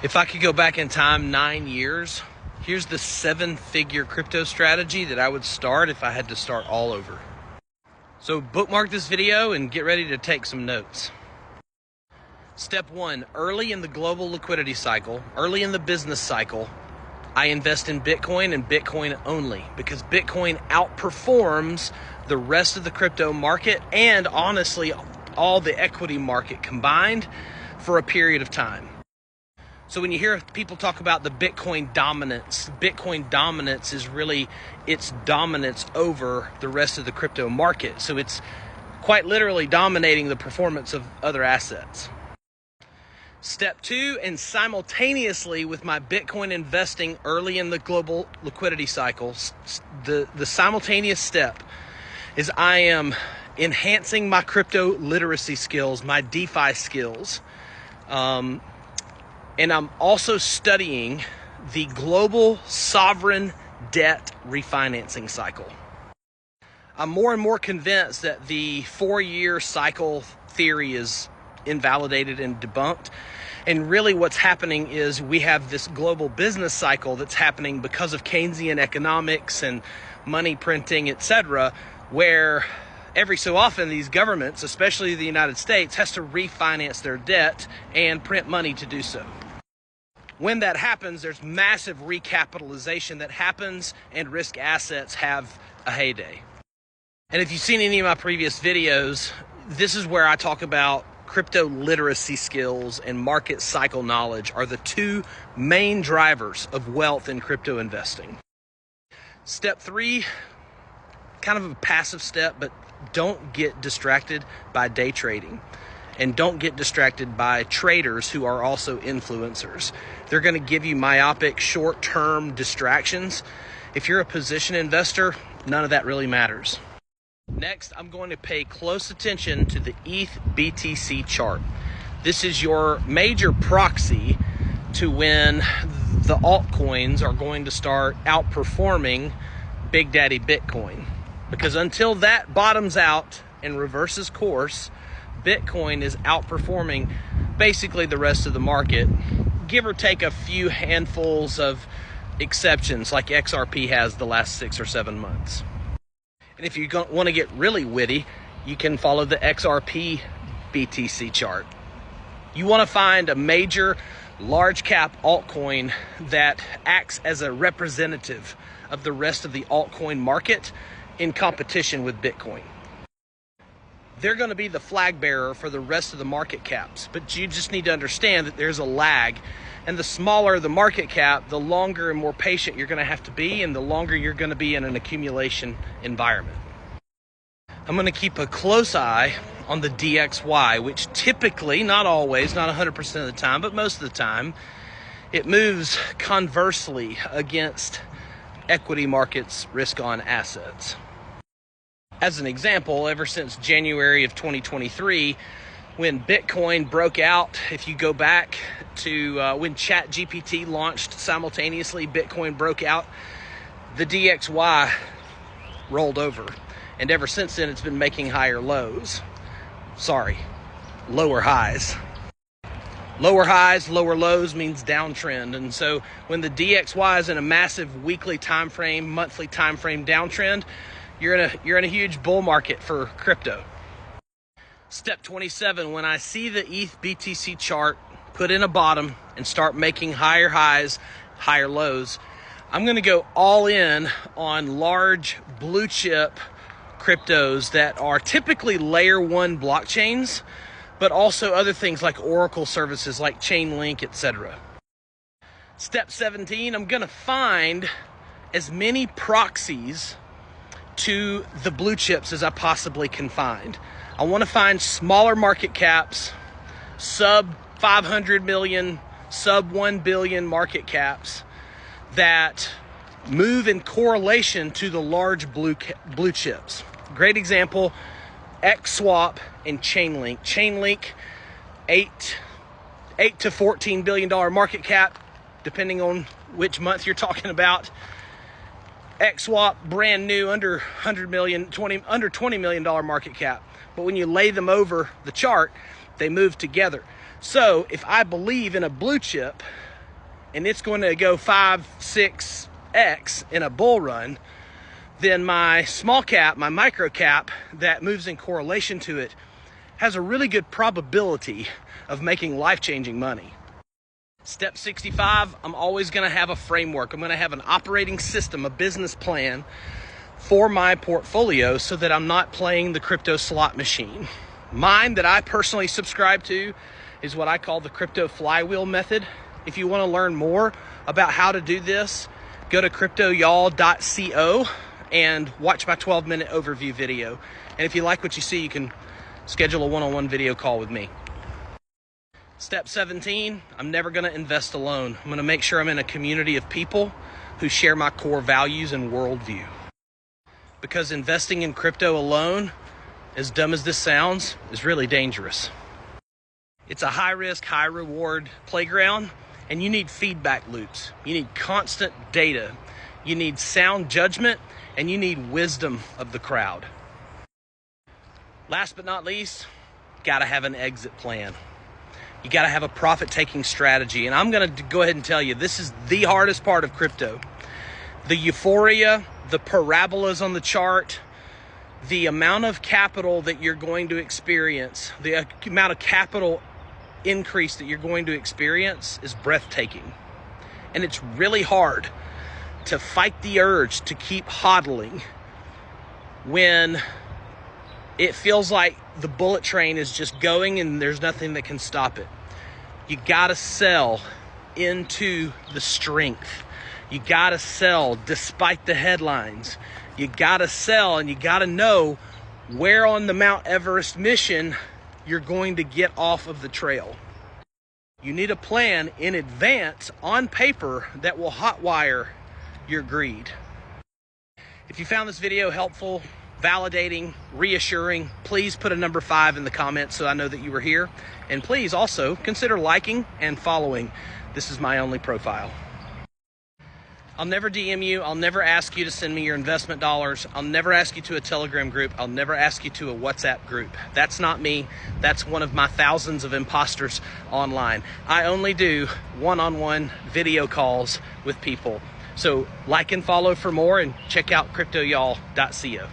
If I could go back in time 9 years, here's the 7-figure crypto strategy that I would start if I had to start all over. So bookmark this video and get ready to take some notes. Step 1, early in the global liquidity cycle, early in the business cycle, I invest in Bitcoin and Bitcoin only because Bitcoin outperforms the rest of the crypto market and honestly all the equity market combined for a period of time. So when you hear people talk about the Bitcoin dominance is really its dominance over the rest of the crypto market. So it's quite literally dominating the performance of other assets. Step 2, and simultaneously with my Bitcoin investing early in the global liquidity cycles, the simultaneous step is I am enhancing my crypto literacy skills, my DeFi skills. And I'm also studying the global sovereign debt refinancing cycle. I'm more and more convinced that the 4-year cycle theory is invalidated and debunked. And really what's happening is we have this global business cycle that's happening because of Keynesian economics and money printing, etc., where every so often these governments, especially the United States, has to refinance their debt and print money to do so. When that happens, there's massive recapitalization that happens and risk assets have a heyday. And if you've seen any of my previous videos, this is where I talk about crypto literacy skills and market cycle knowledge are the two main drivers of wealth in crypto investing. Step 3, kind of a passive step, but don't get distracted by day trading. And don't get distracted by traders who are also influencers. They're going to give you myopic, short-term distractions. If you're a position investor, none of that really matters. Next, I'm going to pay close attention to the ETH BTC chart. This is your major proxy to when the altcoins are going to start outperforming Big Daddy Bitcoin. Because until that bottoms out and reverses course, Bitcoin is outperforming basically the rest of the market, give or take a few handfuls of exceptions like XRP has the last 6 or 7 months. And if you want to get really witty, you can follow the XRP BTC chart. You want to find a major large cap altcoin that acts as a representative of the rest of the altcoin market in competition with Bitcoin. They're going to be the flag bearer for the rest of the market caps, but you just need to understand that there's a lag, and the smaller the market cap, the longer and more patient you're going to have to be, and the longer you're going to be in an accumulation environment. I'm going to keep a close eye on the DXY, which typically, not always, not 100% of the time, but most of the time, it moves conversely against equity markets' risk-on assets. As an example, ever since January of 2023, when Bitcoin broke out, if you go back to when ChatGPT launched simultaneously, Bitcoin broke out, the DXY rolled over. And ever since then, it's been making higher lows. Lower highs. Lower highs, lower lows means downtrend. And so when the DXY is in a massive weekly time frame, monthly time frame downtrend, you're in a huge bull market for crypto. Step 27, when I see the ETH BTC chart put in a bottom and start making higher highs, higher lows, I'm going to go all in on large blue chip cryptos that are typically layer 1 blockchains, but also other things like Oracle services like Chainlink, etc. Step 17, I'm going to find as many proxies to the blue chips as I possibly can find. I want to find smaller market caps, sub 500 million, sub 1 billion market caps that move in correlation to the large blue chips. Great example, XSwap and Chainlink. Chainlink, 8 to $14 billion market cap, depending on which month you're talking about. XSwap, brand new, under 100 million, under $20 million market cap. But when you lay them over the chart, they move together. So if I believe in a blue chip, and it's going to go 5, 6x in a bull run, then my small cap, my micro cap that moves in correlation to it has a really good probability of making life-changing money. Step 65, I'm always going to have a framework. I'm going to have an operating system, a business plan for my portfolio so that I'm not playing the crypto slot machine. Mine that I personally subscribe to is what I call the crypto flywheel method. If you want to learn more about how to do this, go to cryptoyall.co and watch my 12-minute overview video. And if you like what you see, you can schedule a one-on-one video call with me. Step 17, I'm never going to invest alone. I'm going to make sure I'm in a community of people who share my core values and worldview. Because investing in crypto alone, as dumb as this sounds, is really dangerous. It's a high-risk, high-reward playground, and you need feedback loops. You need constant data. You need sound judgment, and you need wisdom of the crowd. Last but not least, gotta have an exit plan. You gotta have a profit-taking strategy. And I'm gonna go ahead and tell you, this is the hardest part of crypto. The euphoria, the parabolas on the chart, the amount of capital that you're going to experience, the amount of capital increase that you're going to experience is breathtaking. And it's really hard to fight the urge to keep hodling when it feels like the bullet train is just going and there's nothing that can stop it. You gotta sell into the strength. You gotta sell despite the headlines. You gotta sell, and you gotta know where on the Mount Everest mission you're going to get off of the trail. You need a plan in advance on paper that will hotwire your greed. If you found this video helpful, validating, reassuring, please put a number 5 in the comments so I know that you were here. And please also consider liking and following. This is my only profile. I'll never DM you. I'll never ask you to send me your investment dollars. I'll never ask you to a Telegram group. I'll never ask you to a WhatsApp group. That's not me. That's one of my thousands of imposters online. I only do one-on-one video calls with people. So like and follow for more, and check out cryptoyall.co.